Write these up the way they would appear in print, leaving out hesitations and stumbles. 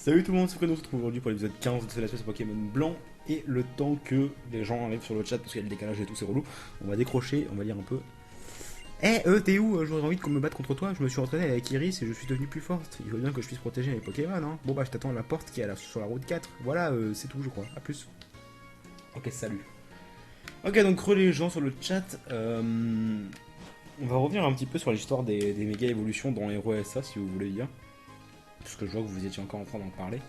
Salut tout le monde, c'est Fredo, on se retrouve aujourd'hui pour l'épisode 15 de la espèce Pokémon blanc. Et le temps que les gens arrivent sur le chat, parce qu'il y a le décalage et tout, c'est relou, on va décrocher, on va lire un peu. T'es où? J'aurais envie de me battre contre toi, je me suis entraîné avec Iris et je suis devenu plus forte. Il faut bien que je puisse protéger mes Pokémon, hein. Bon bah je t'attends à la porte qui est sur la route 4. Voilà, c'est tout je crois, à plus. Ok, salut. Ok, donc les gens sur le chat, on va revenir un petit peu sur l'histoire des méga évolutions dans Hero SA si vous voulez bien. Parce que je vois que vous étiez encore en train d'en parler.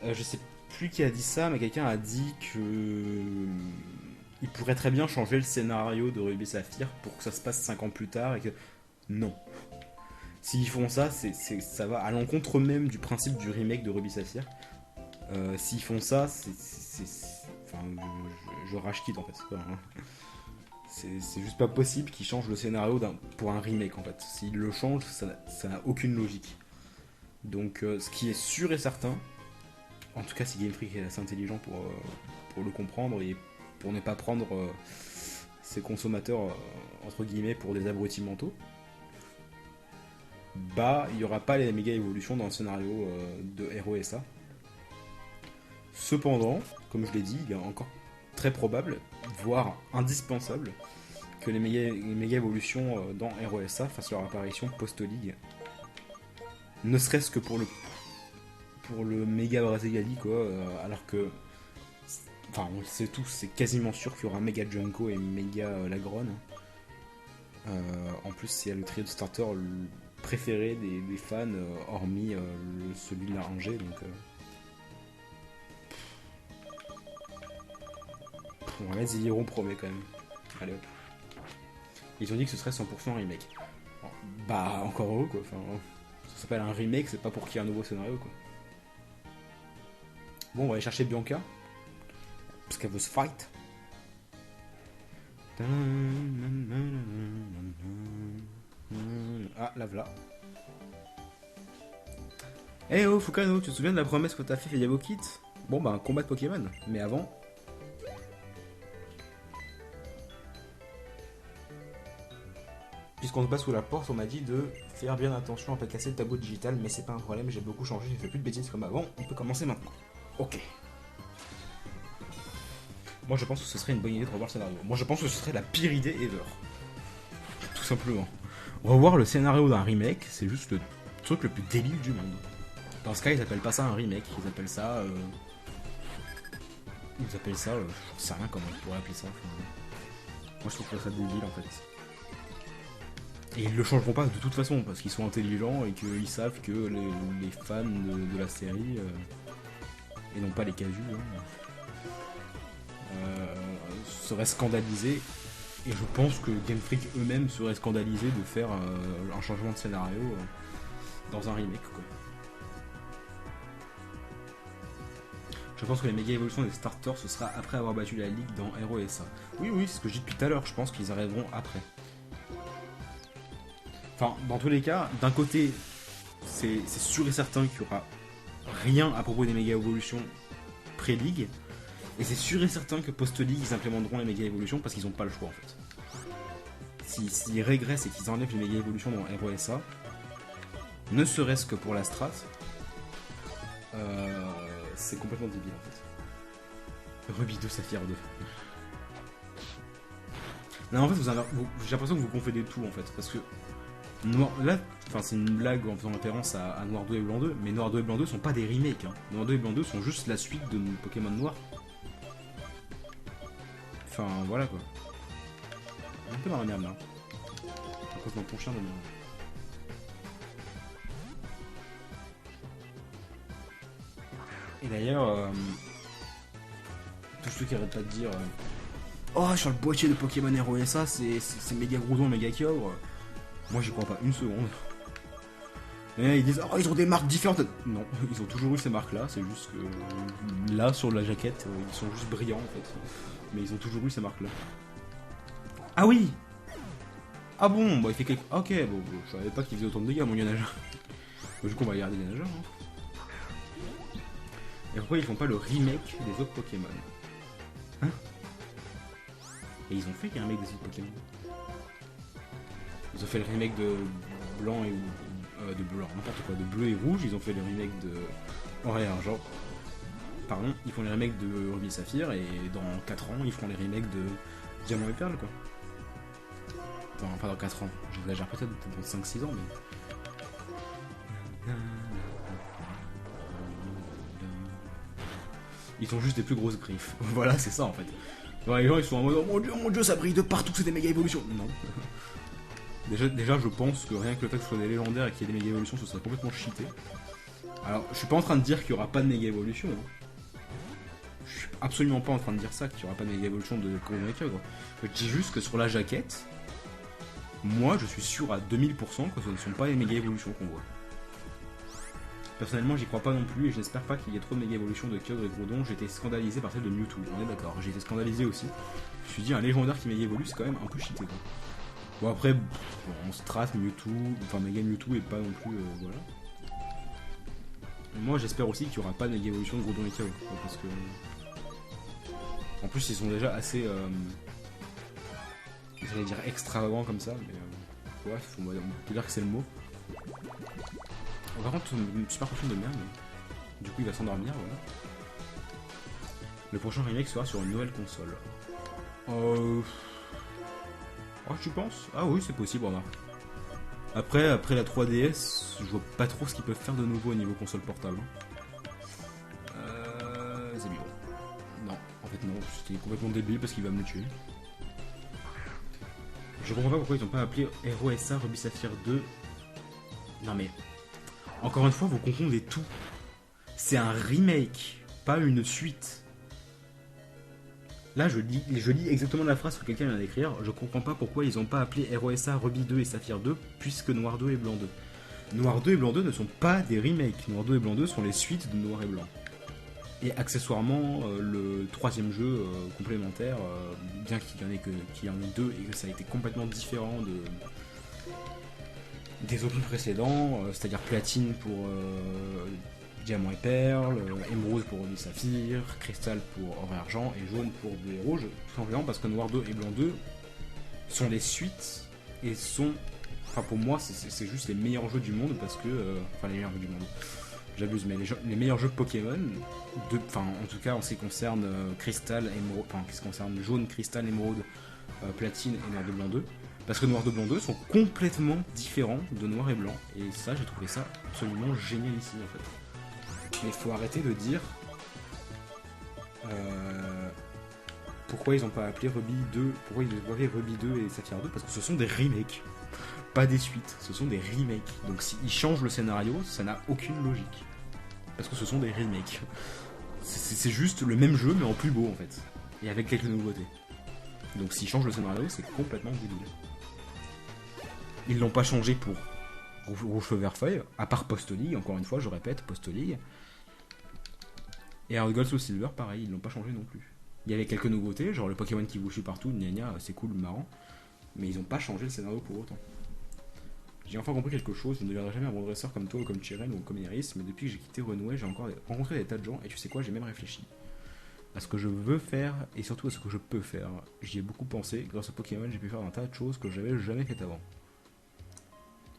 Je sais plus qui a dit ça, mais quelqu'un a dit que il pourrait très bien changer le scénario de Ruby Saphir pour que ça se passe 5 ans plus tard et que non. S'ils font ça, ça va à l'encontre même du principe du remake de Ruby Saphir. S'ils font ça, enfin, je rage quitte en fait. C'est juste pas possible qu'ils changent le scénario pour un remake en fait. S'ils le changent, ça n'a aucune logique. Donc ce qui est sûr et certain, en tout cas si Game Freak est assez intelligent pour le comprendre et pour ne pas prendre ses consommateurs entre guillemets pour des abrutis mentaux, bah il n'y aura pas les méga évolutions dans le scénario de ROSA. Cependant, comme je l'ai dit, il est encore très probable, voire indispensable, que les méga évolutions dans ROSA fassent leur apparition post-ligue. Ne serait-ce que pour le méga Brazigali quoi, alors que enfin on le sait tous, c'est quasiment sûr qu'il y aura méga Junko et méga Lagron. En plus c'est le trio de starter préféré des fans, hormis celui de la rangée, donc on va mettre Zilliron premier quand même. Allez hop. Ils ont dit que ce serait 100% remake. Bah encore heureux quoi, enfin ça s'appelle un remake, c'est pas pour qu'il y ait un nouveau scénario quoi. Bon, on va aller chercher Bianca. Parce qu'elle veut se fight. Ah, la v'là. Eh oh, Fukano, tu te souviens de la promesse que t'as fait Yabo Kit? Bon, bah, un combat de Pokémon. Mais avant. Puisqu'on se bat sous la porte, on m'a dit de faire bien attention à pas casser le tableau digital. Mais c'est pas un problème, j'ai beaucoup changé, j'ai fait plus de bêtises comme avant. On peut commencer maintenant. Ok. Moi je pense que ce serait une bonne idée de revoir le scénario. Moi je pense que ce serait la pire idée ever. Tout simplement. Revoir le scénario d'un remake, c'est juste le truc le plus débile du monde. Dans ce cas, ils appellent pas ça un remake, ils appellent ça. Je sais rien comment ils pourraient appeler ça. Moi je trouve ça débile en fait. Et ils le changeront pas de toute façon, parce qu'ils sont intelligents et qu'ils savent que les fans de la série, et non pas les casus, seraient scandalisés. Et je pense que Game Freak eux-mêmes seraient scandalisés de faire un changement de scénario dans un remake quoi. Je pense que les méga évolutions des starters ce sera après avoir battu la ligue dans ROSA. Oui, c'est ce que je dis depuis tout à l'heure, je pense qu'ils arriveront après. Enfin, dans tous les cas, d'un côté, c'est sûr et certain qu'il n'y aura rien à propos des méga évolutions pré-ligue. Et c'est sûr et certain que post-ligue, ils implémenteront les méga évolutions parce qu'ils n'ont pas le choix en fait. S'ils régressent et qu'ils enlèvent les méga évolutions dans ROSA, ne serait-ce que pour la strat, c'est complètement débile en fait. Ruby 2, Saphir 2. Là en fait, j'ai l'impression que vous confondez tout en fait. Parce que là, c'est une blague en faisant référence à Noir 2 et Blanc 2, mais Noir 2 et Blanc 2 sont pas des remakes. Hein. Noir 2 et Blanc 2 sont juste la suite de Pokémon Noir. Enfin, voilà quoi. Un peu dans la merde là. À cause de mon chien de merde. Et d'ailleurs, tous ceux qui arrêtent pas de dire oh, sur le boîtier de Pokémon ROSA, c'est méga Groudon, méga Kyogre. Moi j'y crois pas une seconde. Et ils disent oh, ils ont des marques différentes. Non, ils ont toujours eu ces marques là, c'est juste que là sur la jaquette, ils sont juste brillants en fait. Mais ils ont toujours eu ces marques là. Ah oui. Ah bon, bah il fait quelque... Ok, bon, je savais pas qu'il faisait autant de dégâts mon Yanageur. Du coup on va regarder Yanageur. Hein. Et pourquoi ils font pas le remake des autres Pokémon? Hein? Et ils ont fait un remake des autres Pokémon. Ils ont fait le remake de blanc et de blanc, n'importe quoi, de bleu et rouge. Ils ont fait le remake Ouais, alors, genre, pardon, ils font les remakes de Ruby et Saphir et dans 4 ans, ils feront les remakes de Diamant et Perle, quoi. Enfin, pas dans 4 ans, j'exagère peut-être dans 5-6 ans, mais. Ils ont juste des plus grosses griffes. Voilà, c'est ça en fait. Ouais, les gens ils sont en mode oh mon dieu, ça brille de partout, c'est des méga évolutions. Non. Déjà, je pense que rien que le fait que ce soit des légendaires et qu'il y ait des méga évolutions, ce serait complètement cheaté. Alors, je suis pas en train de dire qu'il y aura pas de méga évolution. Hein. Je suis absolument pas en train de dire ça, qu'il y aura pas de méga évolution de Konosuba. Je dis juste que sur la jaquette, moi je suis sûr à 2000% que ce ne sont pas les méga évolutions qu'on voit. Personnellement, j'y crois pas non plus et j'espère pas qu'il y ait trop de méga évolutions de Kyogre et Groudon. J'ai été scandalisé par celle de Mewtwo, on est d'accord. J'ai été scandalisé aussi. Je me suis dit, un légendaire qui méga évolue, c'est quand même un peu cheaté quoi. Bon, après, on se trace Mewtwo, enfin méga Mewtwo et pas non plus. Voilà. Et moi, j'espère aussi qu'il y aura pas de méga évolution de Groudon et Kyogre parce que. En plus, ils sont déjà assez. J'allais dire extravagants comme ça, mais. Ouais, on peut dire que c'est le mot. Par contre, super prochain de merde. Du coup, il va s'endormir, voilà. Le prochain remake sera sur une nouvelle console. Oh, tu penses? Ah oui, c'est possible, remarque. Après la 3DS, je vois pas trop ce qu'ils peuvent faire de nouveau au niveau console portable. C'est bien. Non, en fait non, c'était complètement débile parce qu'il va me le tuer. Je comprends pas pourquoi ils ont pas appelé Hero SA Ruby Saphir 2. Non mais... Encore une fois, vous confondez tout. C'est un remake, pas une suite. Là, je lis exactement la phrase que quelqu'un vient d'écrire. Je comprends pas pourquoi ils ont pas appelé ROSA, Ruby 2 et Saphir 2, puisque Noir 2 et Blanc 2. Noir 2 et Blanc 2 ne sont pas des remakes. Noir 2 et Blanc 2 sont les suites de Noir et Blanc. Et accessoirement, le troisième jeu complémentaire, bien qu'il y en ait deux et que ça a été complètement différent des opus précédents, c'est-à-dire platine pour diamant et perle, émeraude pour Ruby Saphir, cristal pour or et argent et jaune pour bleu et rouge, tout simplement parce que Noir 2 et Blanc 2 sont les suites et sont, enfin pour moi c'est juste les meilleurs jeux du monde parce que, enfin les meilleurs jeux du monde, j'abuse, mais les meilleurs jeux Pokémon, enfin en tout cas en ce qui concerne cristal, émeraude, enfin en ce qui concerne jaune, cristal, émeraude, platine et Noir 2 Blanc 2. Parce que Noir 2 Blanc 2 sont complètement différents de Noir et Blanc. Et ça, j'ai trouvé ça absolument génial ici, en fait. Mais il faut arrêter de dire... pourquoi ils n'ont pas appelé Ruby 2... Pourquoi ils ont appelé Ruby 2 et Saphir 2? Parce que ce sont des remakes. Pas des suites, ce sont des remakes. Donc s'ils changent le scénario, ça n'a aucune logique. Parce que ce sont des remakes. C'est juste le même jeu, mais en plus beau, en fait. Et avec quelques nouveautés. Donc s'ils changent le scénario, c'est complètement débile. Ils l'ont pas changé pour Rouge Feu Vert Feuille, à part Post-League, encore une fois, je répète, Post-League. Et Heart Gold Soul Silver, pareil, ils l'ont pas changé non plus. Il y avait quelques nouveautés, genre le Pokémon qui vous suit partout, gna gna, c'est cool, marrant. Mais ils ont pas changé le scénario pour autant. J'ai enfin compris quelque chose, je ne deviendrai jamais un bon dresseur comme toi ou comme Chiren ou comme Iris, mais depuis que j'ai quitté Renoué, j'ai encore rencontré des tas de gens, et tu sais quoi, j'ai même réfléchi à ce que je veux faire, et surtout à ce que je peux faire. J'y ai beaucoup pensé, grâce au Pokémon, j'ai pu faire un tas de choses que j'avais jamais faites avant.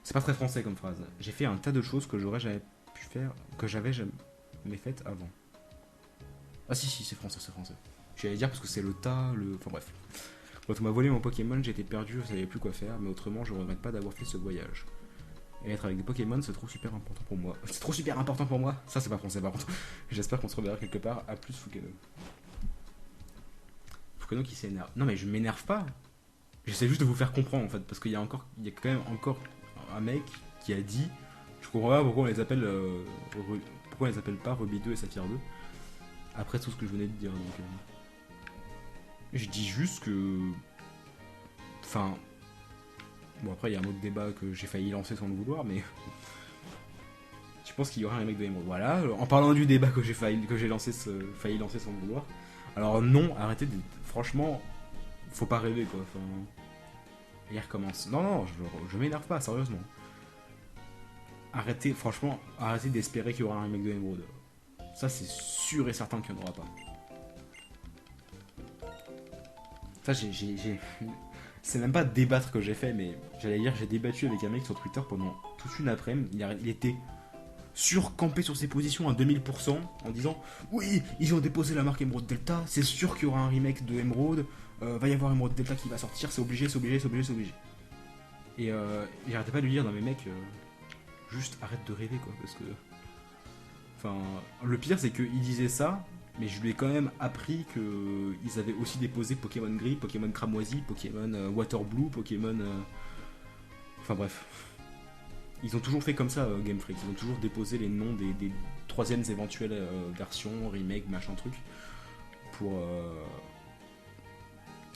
C'est pas très français comme phrase. J'ai fait un tas de choses que j'aurais jamais pu faire, que j'avais jamais faites avant. Ah si, c'est français, c'est français. J'allais dire parce que c'est le tas, le... Enfin bref. Quand on m'a volé mon Pokémon, j'étais perdu, je savais plus quoi faire, mais autrement, je regrette pas d'avoir fait ce voyage. Et être avec des Pokémon, c'est trop super important pour moi. C'est trop super important pour moi. Ça, c'est pas français par contre. J'espère qu'on se reverra quelque part. À plus, Fukano. Fukano qui s'énerve. Non mais je m'énerve pas. J'essaie juste de vous faire comprendre en fait, parce qu'il y a quand même encore un mec qui a dit, je comprends pas pourquoi on les appelle, pourquoi on les appelle pas Ruby 2 et Saphir 2 après tout ce que je venais de dire. Donc, je dis juste que, enfin, bon après il y a un autre débat que j'ai failli lancer sans le vouloir, mais je pense qu'il y aura un mec de Emerald. Voilà, en parlant du débat que j'ai failli lancer sans le vouloir. Alors non, arrêtez de, franchement, faut pas rêver quoi. Enfin, il recommence. Non, je m'énerve pas, sérieusement. Arrêtez, franchement, arrêtez d'espérer qu'il y aura un mec de Emerald. Ça, c'est sûr et certain qu'il n'y en aura pas. Ça, c'est même pas débattre que j'ai fait, mais j'allais dire, j'ai débattu avec un mec sur Twitter pendant toute une après-midi. Il était surcamper sur ses positions à 2000% en disant oui, ils ont déposé la marque Emerald Delta, c'est sûr qu'il y aura un remake de Emerald, va y avoir Emerald Delta qui va sortir, c'est obligé, c'est obligé, c'est obligé, c'est obligé. Et j'arrêtais pas de lui dire, non mais mec, juste arrête de rêver quoi, parce que... Enfin, le pire c'est qu'il disait ça, mais je lui ai quand même appris qu'ils avaient aussi déposé Pokémon Gris, Pokémon Cramoisi, Pokémon Water Blue, Pokémon... Enfin bref. Ils ont toujours fait comme ça, Game Freak. Ils ont toujours déposé les noms des troisièmes éventuelles versions, remake, machin truc, pour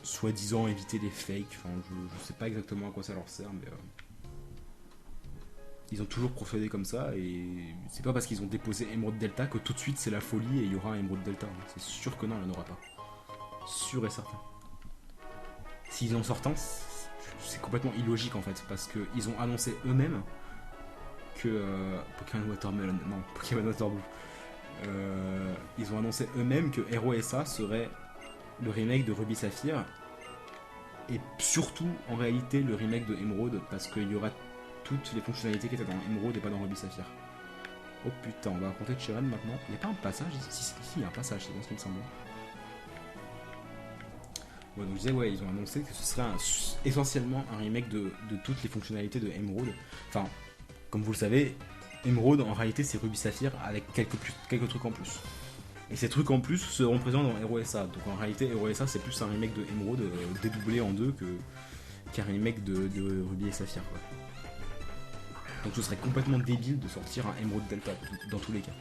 soi-disant éviter les fakes. Enfin, je sais pas exactement à quoi ça leur sert, mais ils ont toujours procédé comme ça. Et c'est pas parce qu'ils ont déposé Emerald Delta que tout de suite c'est la folie et il y aura un Emerald Delta. C'est sûr que non, il n'y en aura pas. Sûr et certain. S'ils en sortent un, c'est complètement illogique en fait, parce qu'ils ont annoncé eux-mêmes que Pokémon Watermelon, non, Pokémon Waterblue, ils ont annoncé eux-mêmes que ROSA serait le remake de Ruby Saphir, et surtout en réalité le remake de Emerald, parce qu'il y aura toutes les fonctionnalités qui étaient dans Emerald et pas dans Ruby Saphir. Oh putain, on va raconter Chiren maintenant. Il n'y a pas un passage ici? Si, il y a un passage, c'est bien ce qui me semble. Ouais, donc je disais, ouais, ils ont annoncé que ce serait essentiellement un remake de toutes les fonctionnalités de Emerald. Enfin, comme vous le savez, Emerald en réalité c'est Ruby Saphir avec quelques trucs en plus. Et ces trucs en plus seront présents dans ROSA. Donc en réalité, ROSA c'est plus un remake de Emerald dédoublé en deux qu'un remake de Ruby et Saphir, quoi. Donc ce serait complètement débile de sortir un Emerald Delta dans tous les cas.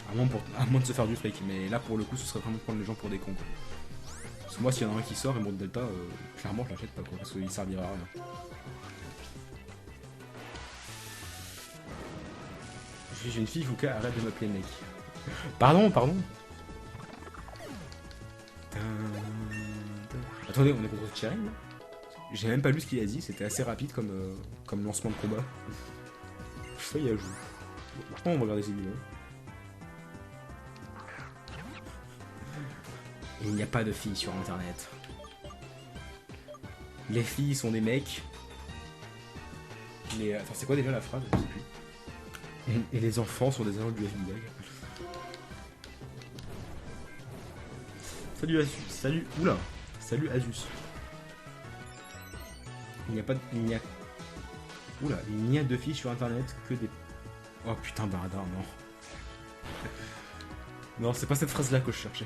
À moins de se faire du fric, mais là pour le coup ce serait vraiment prendre les gens pour des cons, quoi. Parce que moi s'il y en a un qui sort Emerald Delta, clairement je l'achète pas, quoi, parce qu'il servira à rien. Je suis une fille, Fouka, arrête de m'appeler mec. Pardon. Attendez, on est contre Chiren là? J'ai même pas lu ce qu'il a dit, c'était assez rapide comme lancement de combat. Je failli à jouer. Pourquoi on va regarder ces vidéos? Il n'y a pas de filles sur internet. Les filles sont des mecs. Attends, c'est quoi déjà la phrase? Je sais plus. Et les enfants sont des agents du FBI. Salut Asus. Salut Asus. Il n'y a de filles sur internet que des... Oh putain, Baradar, non. Non, c'est pas cette phrase-là que je cherchais.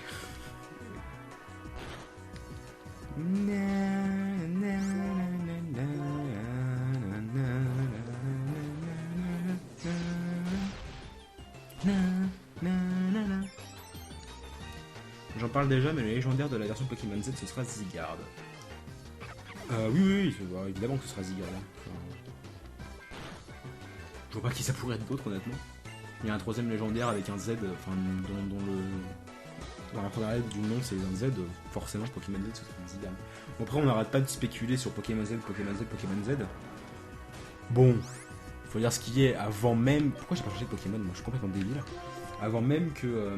J'en parle déjà, mais le légendaire de la version Pokémon Z, ce sera Zygarde. Oui, évidemment que ce sera Zygarde. Enfin, je vois pas qui ça pourrait être d'autre, honnêtement. Il y a un troisième légendaire avec un Z, enfin, dans la première lettre du nom c'est un Z, forcément Pokémon Z ce sera un Zygarde. Bon, après on n'arrête pas de spéculer sur Pokémon Z. Bon, faut dire ce qui est avant même... Pourquoi j'ai pas changé de Pokémon? Moi je suis complètement débile. Avant même que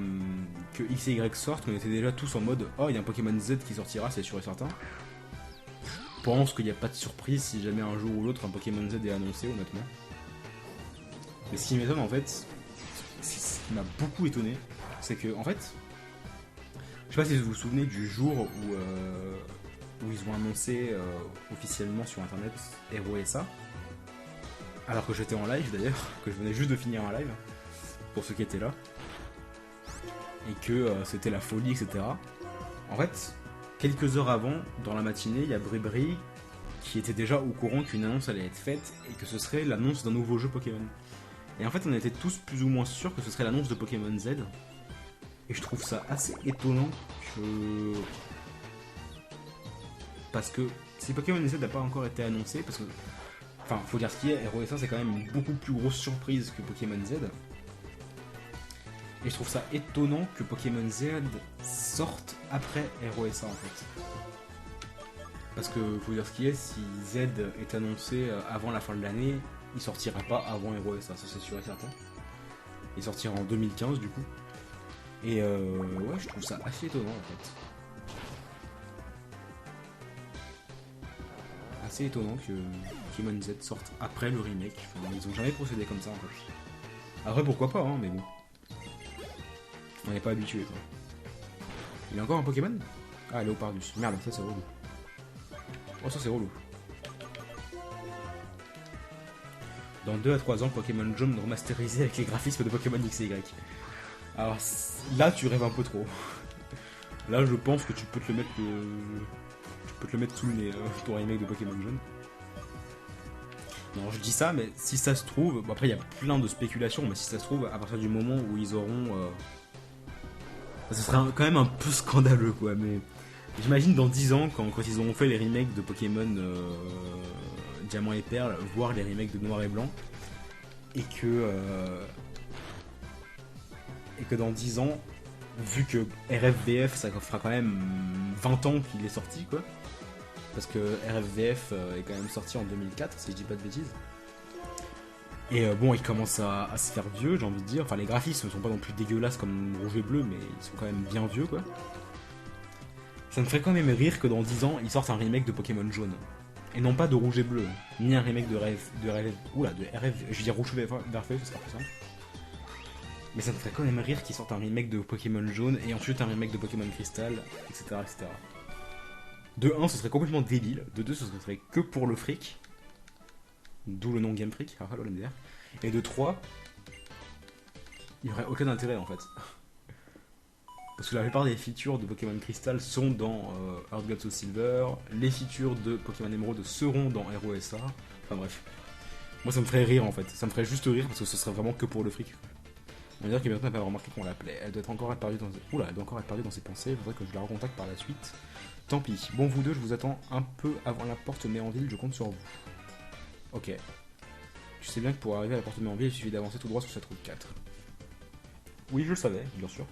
X et Y sortent, on était déjà tous en mode oh il y a un Pokémon Z qui sortira, c'est sûr et certain. Je pense qu'il n'y a pas de surprise si jamais un jour ou l'autre un Pokémon Z est annoncé, honnêtement. Mais ce qui m'étonne en fait, ce qui m'a beaucoup étonné, c'est que en fait, je sais pas si vous vous souvenez du jour où ils ont annoncé officiellement sur internet ROSA, alors que j'étais en live d'ailleurs, que je venais juste de finir un live, pour ceux qui étaient là, et que c'était la folie, etc. En fait, quelques heures avant, dans la matinée, il y a Bribri qui était déjà au courant qu'une annonce allait être faite et que ce serait l'annonce d'un nouveau jeu Pokémon. Et en fait, on était tous plus ou moins sûrs que ce serait l'annonce de Pokémon Z. Et je trouve ça assez étonnant que... Parce que si Pokémon Z n'a pas encore été annoncé, parce que... Enfin, faut dire ce qui est, ROSA c'est quand même une beaucoup plus grosse surprise que Pokémon Z. Et je trouve ça étonnant que Pokémon Z sorte après ROSA en fait. Parce que faut dire ce qui est, si Z est annoncé avant la fin de l'année, il sortira pas avant ROSA, ça c'est sûr et certain. Il sortira en 2015 du coup. Et ouais, je trouve ça assez étonnant en fait. Assez étonnant que Pokémon Z sortent après le remake. Enfin, ils ont jamais procédé comme ça en fait. Après pourquoi pas, hein, mais bon. On n'est pas habitué quoi. Il y a encore un Pokémon? Ah, Léopardus. Merde, ça c'est relou. Oh, ça c'est relou. Dans 2 à 3 ans, Pokémon Jaune remasterisé avec les graphismes de Pokémon X et Y. Alors là, tu rêves un peu trop. Là, je pense que tu peux te le mettre, sous le nez, ton remake de Pokémon Jaune. Non, je dis ça, mais si ça se trouve, bon, après il y a plein de spéculations, mais si ça se trouve, à partir du moment où ils auront, ce serait quand même un peu scandaleux, quoi. Mais j'imagine dans 10 ans, quand ils auront fait les remakes de Pokémon Diamant et Perle, voire les remakes de Noir et Blanc, et que dans 10 ans, vu que RFVF, ça fera quand même 20 ans qu'il est sorti, quoi. Parce que RFVF est quand même sorti en 2004, si je dis pas de bêtises. Et bon, il commence à se faire vieux, j'ai envie de dire. Enfin, les graphismes ne sont pas non plus dégueulasses comme Rouge et Bleu, mais ils sont quand même bien vieux, quoi. Ça me ferait quand même rire que dans 10 ans, ils sortent un remake de Pokémon Jaune. Et non pas de Rouge et Bleu, ni un remake de RF... je vais dire Rouge et Vert, ce sera plus simple. Mais ça me ferait quand même rire qu'ils sortent un remake de Pokémon Jaune, et ensuite un remake de Pokémon Crystal, etc. etc. De 1, ce serait complètement débile. De 2, ce serait que pour le fric. D'où le nom Game Freak. Et de 3, il n'y aurait aucun intérêt en fait. Parce que la plupart des features de Pokémon Crystal sont dans Heart Gold Soul Silver. Les features de Pokémon Emerald seront dans ROSA. Enfin bref. Moi ça me ferait rire en fait. Ça me ferait juste rire parce que ce serait vraiment que pour le fric. On va dire que maintenant elle n'a pas remarqué qu'on l'appelait. Elle doit encore être perdue dans... Oula, elle doit encore être perdue dans ses pensées. Il faudrait que je la recontacte par la suite. Tant pis. Bon, vous deux, je vous attends un peu avant la porte Méanville, je compte sur vous. Ok. Tu sais bien que pour arriver à la porte Méanville, il suffit d'avancer tout droit sur cette route 4. Oui, je le savais, bien sûr.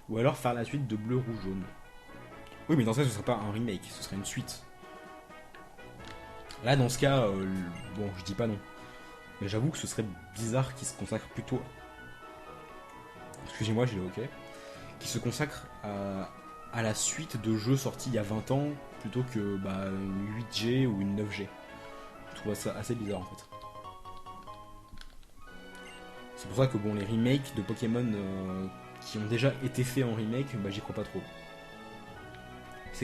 Ou alors faire la suite de Bleu, Rouge, Jaune. Oui, mais dans ce cas, ce serait pas un remake, ce serait une suite. Là, dans ce cas, bon, je dis pas non. Mais j'avoue que ce serait bizarre qu'il se consacre plutôt... Excusez-moi, j'ai le ok. Qui se consacre à la suite de jeux sortis il y a 20 ans plutôt que une 8G ou une 9G. Je trouve ça assez bizarre en fait. C'est pour ça que bon, les remakes de Pokémon qui ont déjà été faits en remake, j'y crois pas trop.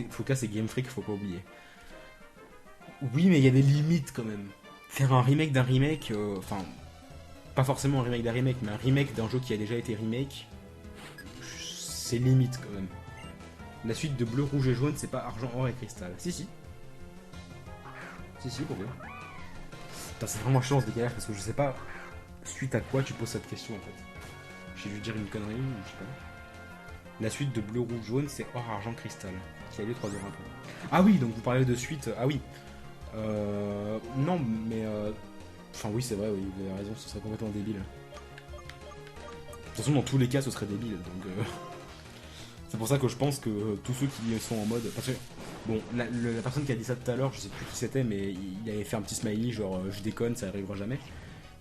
Faut c'est Game Freak, faut pas oublier. Oui, mais il y a des limites quand même. Faire un remake d'un remake, pas forcément un remake d'un remake, mais un remake d'un jeu qui a déjà été remake, c'est limite quand même. La suite de Bleu, Rouge et Jaune, c'est pas Argent, Or et Cristal. Si, pourquoi? C'est vraiment chiant ce décalage parce que je sais pas suite à quoi tu poses cette question en fait. J'ai dû dire une connerie ou je sais pas. La suite de Bleu, Rouge, Jaune, c'est Or, Argent, Cristal, qui a lieu 3 heures après. Ah oui, donc vous parlez de suite. Ah oui. Non, mais. Enfin, oui, c'est vrai, oui, vous avez raison, ce serait complètement débile. De toute façon, dans tous les cas, ce serait débile, donc. C'est pour ça que je pense que tous ceux qui sont en mode... Parce que, bon, la personne qui a dit ça tout à l'heure, je sais plus qui c'était, mais il avait fait un petit smiley, genre je déconne, ça arrivera jamais.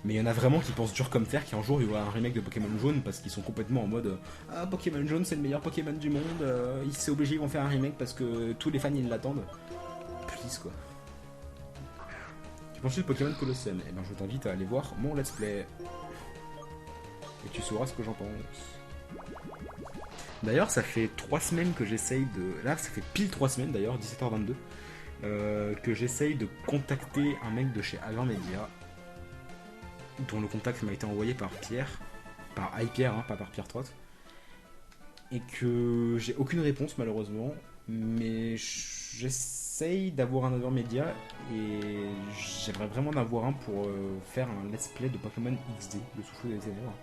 Mais il y en a vraiment qui pensent dur comme fer qu'un jour il y aura un remake de Pokémon Jaune parce qu'ils sont complètement en mode ah, Pokémon Jaune c'est le meilleur Pokémon du monde, c'est obligé, ils vont faire un remake parce que tous les fans ils l'attendent. Please quoi. Tu penses de Pokémon Colosseum? Eh ben je t'invite à aller voir mon let's play. Et tu sauras ce que j'en pense. D'ailleurs, ça fait 3 semaines que j'essaye de... Là, ça fait pile 3 semaines d'ailleurs, 17h22, que j'essaye de contacter un mec de chez Avant Media, dont le contact m'a été envoyé par Pierre, par iPierre, hein, pas par Pierre Trott, et que j'ai aucune réponse malheureusement, mais j'essaye d'avoir un Avant Media, et j'aimerais vraiment en avoir un pour faire un let's play de Pokémon XD, le Souffle des Ténèbres.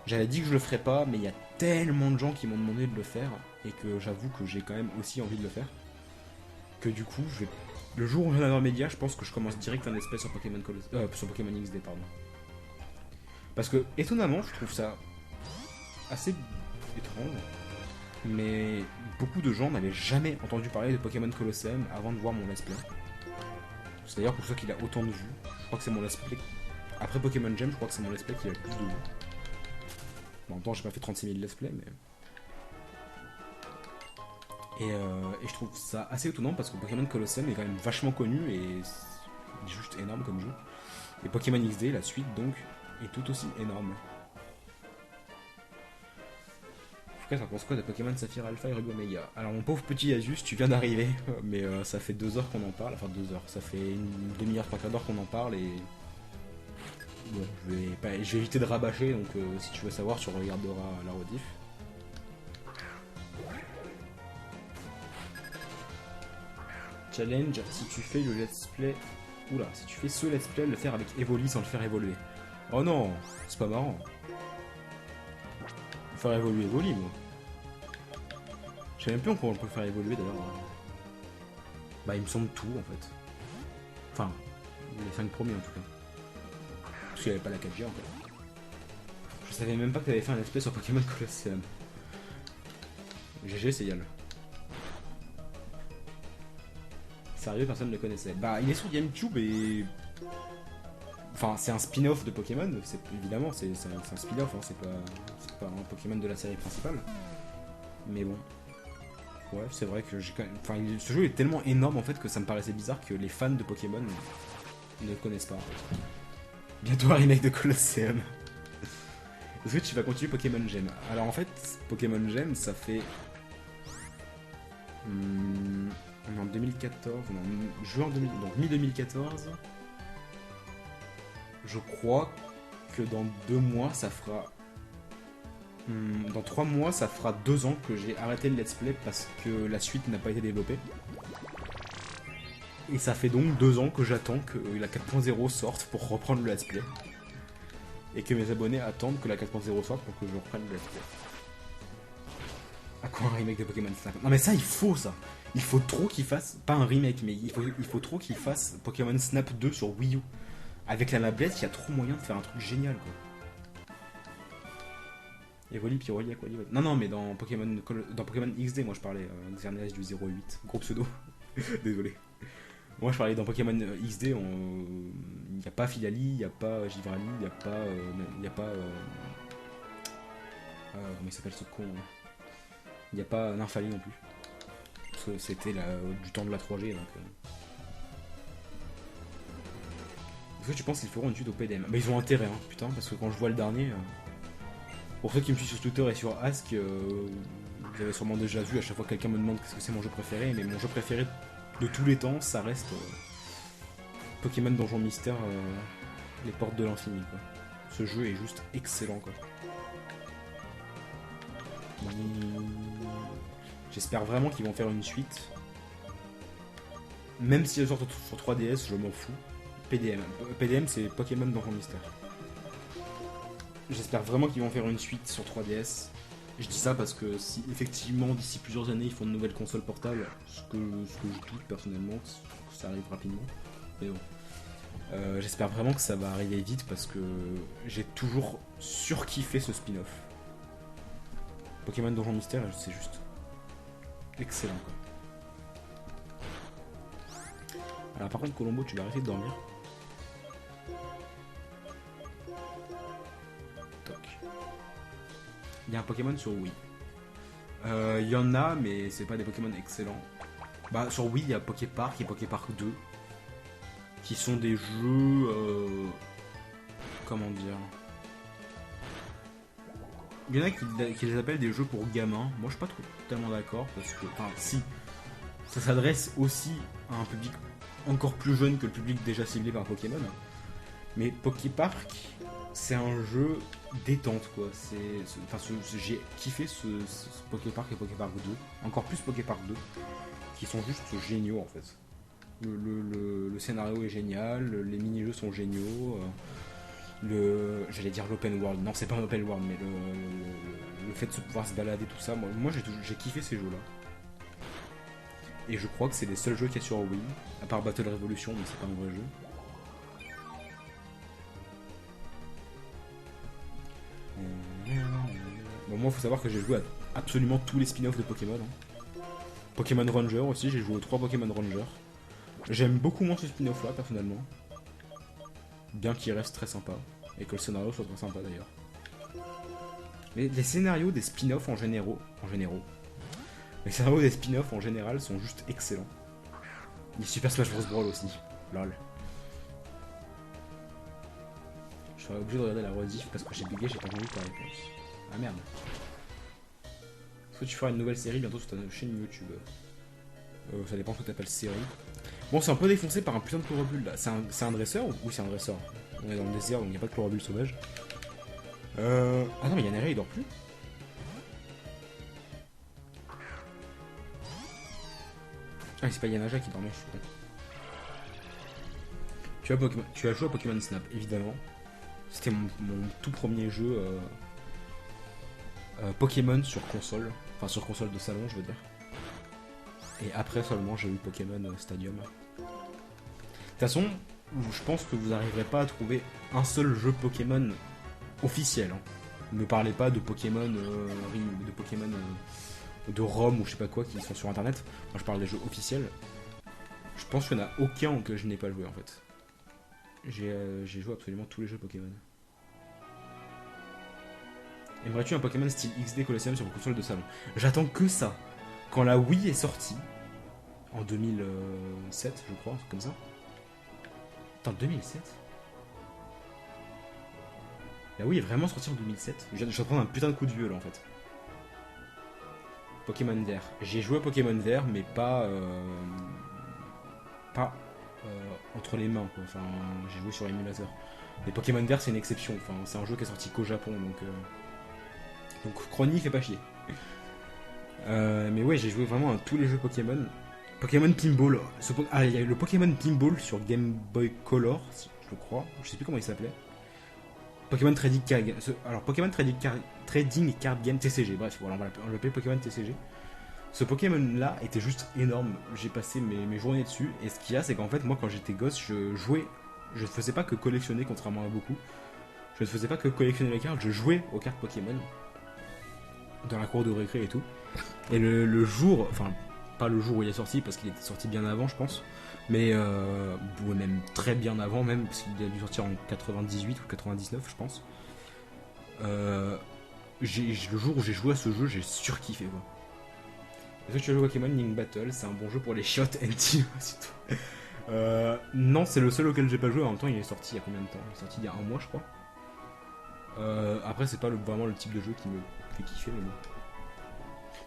J'avais dit que je le ferais pas, mais il y a tellement de gens qui m'ont demandé de le faire, et que j'avoue que j'ai quand même aussi envie de le faire, que du coup, le jour où j'ai un média, je pense que je commence direct un espèce sur Pokémon XD, pardon. Parce que, étonnamment, je trouve ça assez étrange, mais beaucoup de gens n'avaient jamais entendu parler de Pokémon Colosseum avant de voir mon let's play. C'est d'ailleurs pour ça qu'il a autant de vues. Je crois que c'est mon let's play. Après Pokémon Gem, je crois que c'est mon let's play qui a le plus de vues. En même temps, j'ai pas fait 36 000 let's play, mais... Et je trouve ça assez étonnant parce que Pokémon Colosseum est quand même vachement connu et c'est juste énorme comme jeu. Et Pokémon XD, la suite donc, est tout aussi énorme. En tout cas, t'en penses quoi de Pokémon Saphir Alpha et Ruby Omega? Alors mon pauvre petit Asus, tu viens d'arriver, mais ça fait 2 heures qu'on en parle, enfin 2 heures, ça fait une demi-heure, 3 quarts d'heure qu'on en parle et... Bon, je vais éviter de rabâcher, donc si tu veux savoir, tu regarderas la rediff. Challenge, si tu fais le let's play... Oula, si tu fais ce let's play, le faire avec Evoli sans le faire évoluer. Oh non, c'est pas marrant. Faire évoluer Evoli, moi. Je sais même plus comment on peut faire évoluer d'ailleurs. Bah, il me semble tout en fait. Enfin, les 5 premiers en tout cas. Parce qu'il n'y avait pas la 4G en fait. Je savais même pas que t'avais fait un let's play sur Pokémon Colosseum. GG, c'est Yal. Sérieux, personne ne le connaissait. Bah, il est sur GameCube et. Enfin, c'est un spin-off de Pokémon, évidemment, c'est un spin-off, hein, c'est pas un Pokémon de la série principale. Mais bon. Ouais, c'est vrai que j'ai quand même. Enfin, ce jeu est tellement énorme en fait que ça me paraissait bizarre que les fans de Pokémon ne le connaissent pas. Bientôt un remake de Colosseum. Est-ce que tu vas continuer Pokémon Gem? Alors en fait, Pokémon Gem, ça fait. On est en 2014, non, juin 2000, donc mi-2014. Je crois que dans 2 mois, ça fera. Dans 3 mois, ça fera 2 ans que j'ai arrêté le let's play parce que la suite n'a pas été développée. Et ça fait donc 2 ans que j'attends que la 4.0 sorte pour reprendre le let's play. Et que mes abonnés attendent que la 4.0 sorte pour que je reprenne le let's play. À quoi un remake de Pokémon Snap? Non mais ça, il faut ça. Il faut trop qu'il fasse, pas un remake, mais il faut trop qu'il fasse Pokémon Snap 2 sur Wii U. Avec la tablette, il y a trop moyen de faire un truc génial quoi. Evoli, Pyroli, Aquali. Non, mais dans Pokémon XD, moi je parlais. Xerneas du 08, gros pseudo. Désolé. Moi je parlais dans Pokémon XD, il n'y a pas Filali, il n'y a pas Givrali, il n'y a pas. Il n'y a pas. Comment il s'appelle ce con? Il n'y a pas Nymphali non plus. Parce que c'était du temps de la 3G donc. Est-ce que tu penses qu'ils feront une suite au PDM? Bah ils ont intérêt, hein, putain, parce que quand je vois le dernier. Pour ceux qui me suivent sur Twitter et sur Ask, vous avez sûrement déjà vu, à chaque fois que quelqu'un me demande qu'est-ce que c'est mon jeu préféré, mais mon jeu préféré de tous les temps, ça reste Pokémon Donjon Mystère, les portes de l'infini quoi. Ce jeu est juste excellent quoi. J'espère vraiment qu'ils vont faire une suite. Même si elle sort sur 3DS, je m'en fous. PDM. PDM c'est Pokémon Donjon Mystère. J'espère vraiment qu'ils vont faire une suite sur 3DS. Je dis ça parce que si effectivement d'ici plusieurs années ils font de nouvelles consoles portables, ce que je doute personnellement, que ça arrive rapidement. Mais bon. J'espère vraiment que ça va arriver vite parce que j'ai toujours surkiffé ce spin-off. Pokémon Donjon Mystère, c'est juste excellent quoi. Alors par contre Colombo, tu vas arrêter de dormir. Il y a un Pokémon sur Wii. Il y en a, mais c'est pas des Pokémon excellents. Bah, sur Wii, il y a Poképark et Poképark 2. Qui sont des jeux. Comment dire? Il y en a qui les appellent des jeux pour gamins. Moi, je suis pas totalement d'accord. Parce que. Enfin, si. Ça s'adresse aussi à un public encore plus jeune que le public déjà ciblé par Pokémon. Mais Poképark, c'est un jeu détente quoi. J'ai kiffé ce Poképark et Poképark 2, encore plus Poképark 2, qui sont juste géniaux en fait. Le scénario est génial, les mini-jeux sont géniaux. J'allais dire l'open world, non c'est pas un open world, mais le fait de pouvoir se balader tout ça, moi j'ai kiffé ces jeux là. Et je crois que c'est les seuls jeux qu'il y a sur Wii, à part Battle Revolution, mais c'est pas un vrai jeu. Bon, moi, faut savoir que j'ai joué à absolument tous les spin-offs de Pokémon. Hein. Pokémon Ranger aussi, j'ai joué aux 3 Pokémon Ranger. J'aime beaucoup moins ce spin-off là, personnellement. Bien qu'il reste très sympa. Et que le scénario soit très sympa d'ailleurs. Mais les scénarios des spin-offs en généraux. Les scénarios des spin-offs en général sont juste excellents. Il y a Super Smash Bros. Brawl aussi. Lol. Je serais obligé de regarder la rediff parce que j'ai bugué, j'ai pas entendu ta réponse. Ah merde. Est-ce que tu feras une nouvelle série bientôt sur ta chaîne YouTube? Ça dépend ce que t'appelles série. Bon, c'est un peu défoncé par un putain de chloropule là. C'est un dresseur ou oui, c'est un dresseur. On est dans le désert donc il n'y a pas de chloropule sauvage. Ah non, mais Yanara il dort plus. Ah, c'est pas Yanaja qui dormait, je suis con. Tu as joué à Pokémon Snap, évidemment. C'était mon tout premier jeu Pokémon sur console. Enfin, sur console de salon, je veux dire. Et après seulement, j'ai eu Pokémon Stadium. De toute façon, je pense que vous n'arriverez pas à trouver un seul jeu Pokémon officiel. Hein. Ne me parlez pas de Pokémon, de Pokémon de ROM ou je sais pas quoi qui sont sur internet. Moi, je parle des jeux officiels. Je pense qu'il n'y en a aucun que je n'ai pas joué en fait. J'ai joué absolument tous les jeux Pokémon. Aimerais-tu un Pokémon style XD Colosseum sur console de salon? J'attends que ça. Quand la Wii est sortie, en 2007, je crois, un truc comme ça. Attends, 2007? La Wii est vraiment sortie en 2007? Je vais prendre un putain de coup de vieux là en fait. Pokémon Vert. J'ai joué à Pokémon Vert, mais pas entre les mains, quoi. Enfin, j'ai joué sur émulateur. Mais Pokémon Vert, c'est une exception. Enfin, c'est un jeu qui est sorti qu'au Japon, donc Chrony fait pas chier. Mais ouais, j'ai joué vraiment à tous les jeux Pokémon. Pokémon Pinball. Il y a eu le Pokémon Pinball sur Game Boy Color, je crois. Je sais plus comment il s'appelait. Pokémon Trading Card Game. Alors, Pokémon Trading Card Game TCG. Bref, voilà, on l'appeler Pokémon TCG. Ce Pokémon-là était juste énorme. J'ai passé mes journées dessus. Et ce qu'il y a, c'est qu'en fait, moi, quand j'étais gosse, je jouais. Je ne faisais pas que collectionner, contrairement à beaucoup. Je ne faisais pas que collectionner les cartes, je jouais aux cartes Pokémon. Dans la cour de récré et tout. Et le jour, enfin, pas le jour où il est sorti, parce qu'il était sorti bien avant, je pense. Mais, même très bien avant, même, parce qu'il a dû sortir en 98 ou 99, je pense. Le jour où j'ai joué à ce jeu, j'ai surkiffé, quoi. Est-ce que tu as joué à Pokémon Link Battle? C'est un bon jeu pour les chiottes NT. Non, c'est le seul auquel j'ai pas joué. En même temps, il est sorti il y a combien de temps? Il est sorti il y a un mois, je crois. Après, c'est pas vraiment le type de jeu qui me fait kiffer, mais bon.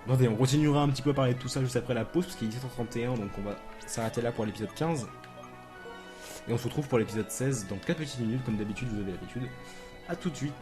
Attendez, on continuera un petit peu à parler de tout ça juste après la pause, parce qu'il est 17h31, donc on va s'arrêter là pour l'épisode 15. Et on se retrouve pour l'épisode 16 dans 4 petites minutes, comme d'habitude, vous avez l'habitude. A tout de suite.